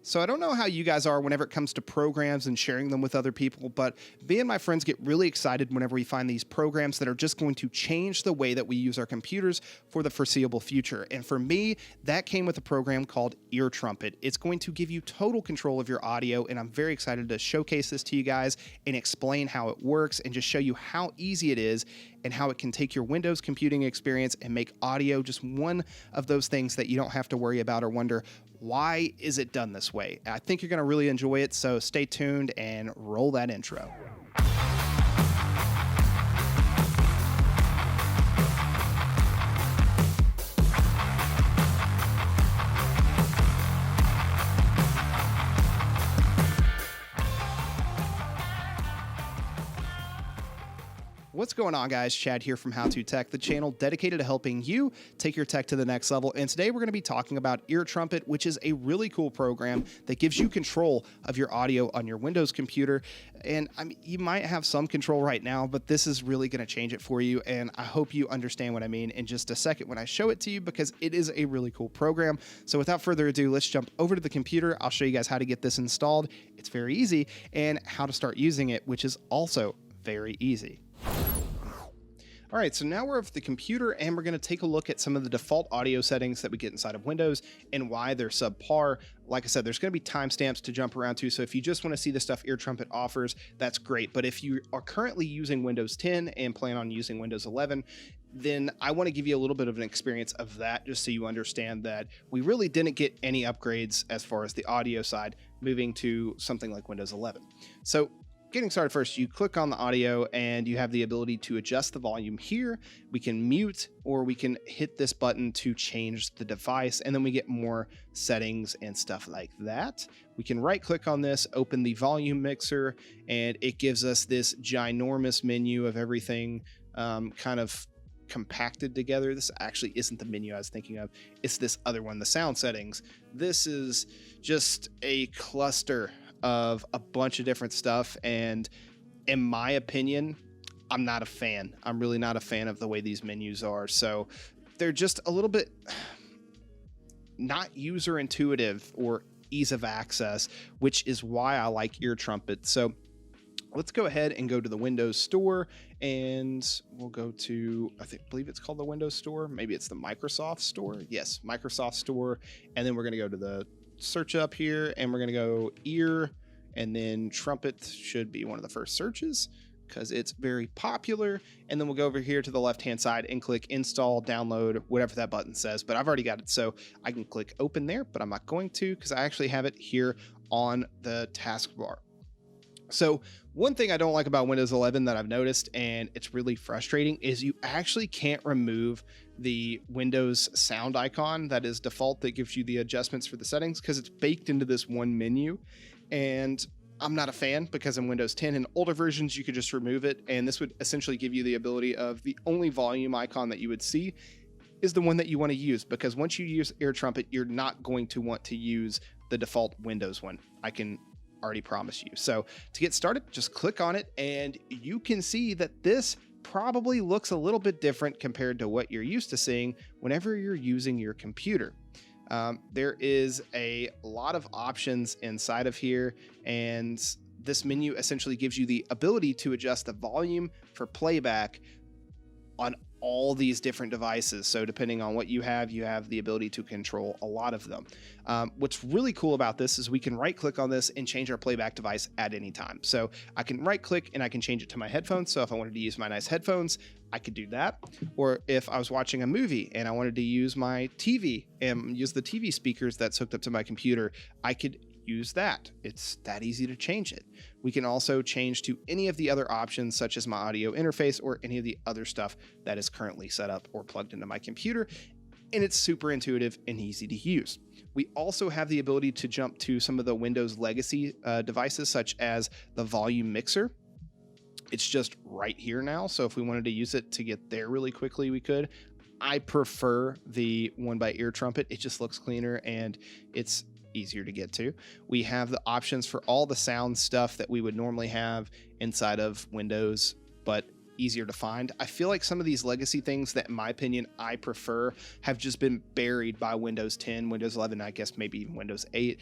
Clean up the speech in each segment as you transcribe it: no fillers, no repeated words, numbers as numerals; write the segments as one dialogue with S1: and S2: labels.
S1: So I don't know how you guys are whenever it comes to programs and sharing them with other people, but me and my friends get really excited whenever we find these programs that are just going to change the way that we use our computers for the foreseeable future. And for me, that came with a program called EarTrumpet. It's going to give you total control of your audio, and I'm very excited to showcase this to you guys and explain how it works and just show you how easy it is and how it can take your Windows computing experience and make audio just one of those things that you don't have to worry about or wonder, why is it done this way? I think you're going to really enjoy it, so stay tuned and roll that intro. What's going on, guys? Chad here from How To Tech, the channel dedicated to helping you take your tech to the next level. And today we're going to be talking about EarTrumpet, which is a really cool program that gives you control of your audio on your Windows computer. And I mean, you might have some control right now, but this is really going to change it for you. And I hope you understand what I mean in just a second when I show it to you, because it is a really cool program. So without further ado, let's jump over to the computer. I'll show you guys how to get this installed. It's very easy, and how to start using it, which is also very easy. All right, so now we're at the computer and we're going to take a look at some of the default audio settings that we get inside of Windows and why they're subpar. Like I said, there's going to be timestamps to jump around to, so if you just want to see the stuff EarTrumpet offers, that's great. But if you are currently using Windows 10 and plan on using Windows 11, then I want to give you a little bit of an experience of that, just so you understand that we really didn't get any upgrades as far as the audio side moving to something like Windows 11. So getting started first, you click on the audio and you have the ability to adjust the volume here. We can mute, or we can hit this button to change the device, and then we get more settings and stuff like that. We can right click on this, open the volume mixer, and it gives us this ginormous menu of everything kind of compacted together. This actually isn't the menu I was thinking of. It's this other one, the sound settings. This is just a cluster of a bunch of different stuff, and in my opinion, I'm not a fan. I'm really not a fan of the way these menus are. So they're just a little bit not user intuitive or ease of access, which is why I like EarTrumpet. So let's go ahead and go to the Windows Store, and we'll go to, I believe it's called the Windows Store. Maybe it's the Microsoft Store. Yes, Microsoft Store. And then we're going to go to the search up here, and we're going to go ear, and then Trumpet should be one of the first searches because it's very popular. And then we'll go over here to the left hand side and click install, download, whatever that button says. But I've already got it, so I can click open there, but I'm not going to because I actually have it here on the taskbar. So one thing I don't like about Windows 11 that I've noticed, and it's really frustrating, is you actually can't remove the Windows sound icon that is default that gives you the adjustments for the settings, because it's baked into this one menu. And I'm not a fan, because in Windows 10 and older versions, you could just remove it. And this would essentially give you the ability of the only volume icon that you would see is the one that you want to use, because once you use EarTrumpet, you're not going to want to use the default Windows one. I can already promise you. So to get started, just click on it, and you can see that this probably looks a little bit different compared to what you're used to seeing whenever you're using your computer. There is a lot of options inside of here, and this menu essentially gives you the ability to adjust the volume for playback on all these different devices. So depending on what you have the ability to control a lot of them. What's really cool about this is we can right click on this and change our playback device at any time. So I can right click and I can change it to my headphones. So if I wanted to use my nice headphones, I could do that. Or if I was watching a movie and I wanted to use my TV and use the TV speakers that's hooked up to my computer, I could use that. It's that easy to change it. We can also change to any of the other options, such as my audio interface or any of the other stuff that is currently set up or plugged into my computer. And it's super intuitive and easy to use. We also have the ability to jump to some of the Windows legacy devices, such as the volume mixer. It's just right here now. So if we wanted to use it to get there really quickly, we could. I prefer the one by EarTrumpet. It just looks cleaner and it's easier to get to. We have the options for all the sound stuff that we would normally have inside of Windows, but easier to find. I feel like some of these legacy things that, in my opinion, I prefer have just been buried by Windows 10, Windows 11, I guess maybe even Windows 8.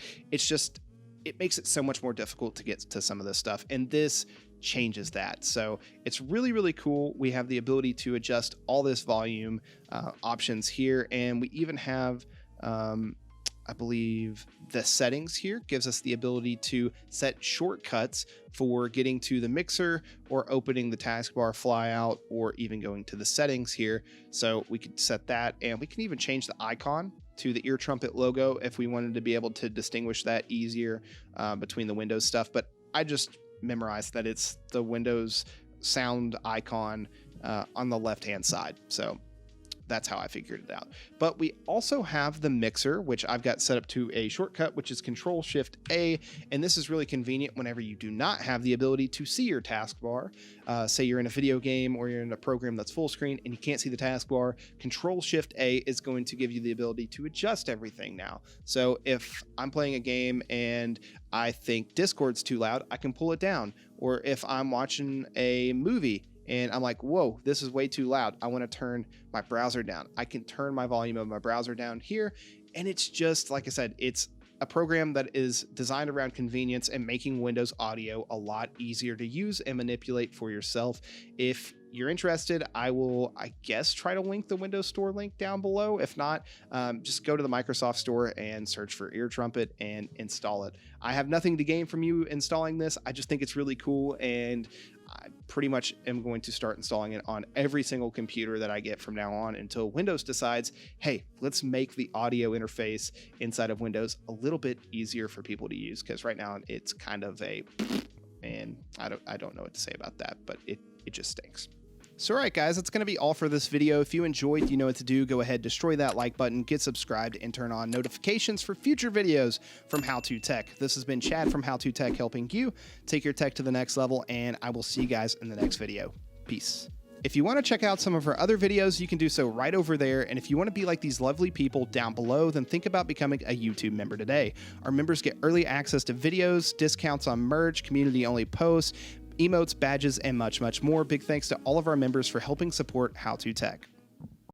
S1: It makes it so much more difficult to get to some of this stuff, and this changes that. So it's really, really cool. We have the ability to adjust all this volume options here, and we even have I believe the settings here gives us the ability to set shortcuts for getting to the mixer or opening the taskbar flyout, or even going to the settings here. So we could set that, and we can even change the icon to the EarTrumpet logo if we wanted to be able to distinguish that easier between the Windows stuff. But I just memorized that it's the Windows sound icon on the left-hand side. So that's how I figured it out. But we also have the mixer, which I've got set up to a shortcut, which is Control-Shift-A. And this is really convenient whenever you do not have the ability to see your taskbar. Say you're in a video game or you're in a program that's full screen and you can't see the taskbar. Control-Shift-A is going to give you the ability to adjust everything now. So if I'm playing a game and I think Discord's too loud, I can pull it down. Or if I'm watching a movie and I'm like, whoa, this is way too loud, I want to turn my browser down, I can turn my volume of my browser down here. And it's just, like I said, it's a program that is designed around convenience and making Windows audio a lot easier to use and manipulate for yourself. If you're interested, I will, I guess, try to link the Windows Store link down below. If not, just go to the Microsoft Store and search for EarTrumpet and install it. I have nothing to gain from you installing this. I just think it's really cool, and I pretty much am going to start installing it on every single computer that I get from now on until Windows decides, hey, let's make the audio interface inside of Windows a little bit easier for people to use, because right now it's kind of and I don't know what to say about that, but it just stinks. So all right, guys, that's going to be all for this video. If you enjoyed, you know what to do. Go ahead, destroy that like button, get subscribed, and turn on notifications for future videos from How To Tech. This has been Chad from How To Tech, helping you take your tech to the next level, and I will see you guys in the next video. Peace. If you want to check out some of our other videos, you can do so right over there. And if you want to be like these lovely people down below, then think about becoming a YouTube member today. Our members get early access to videos, discounts on merch, community-only posts, emotes, badges, and much, much more. Big thanks to all of our members for helping support How To Tech.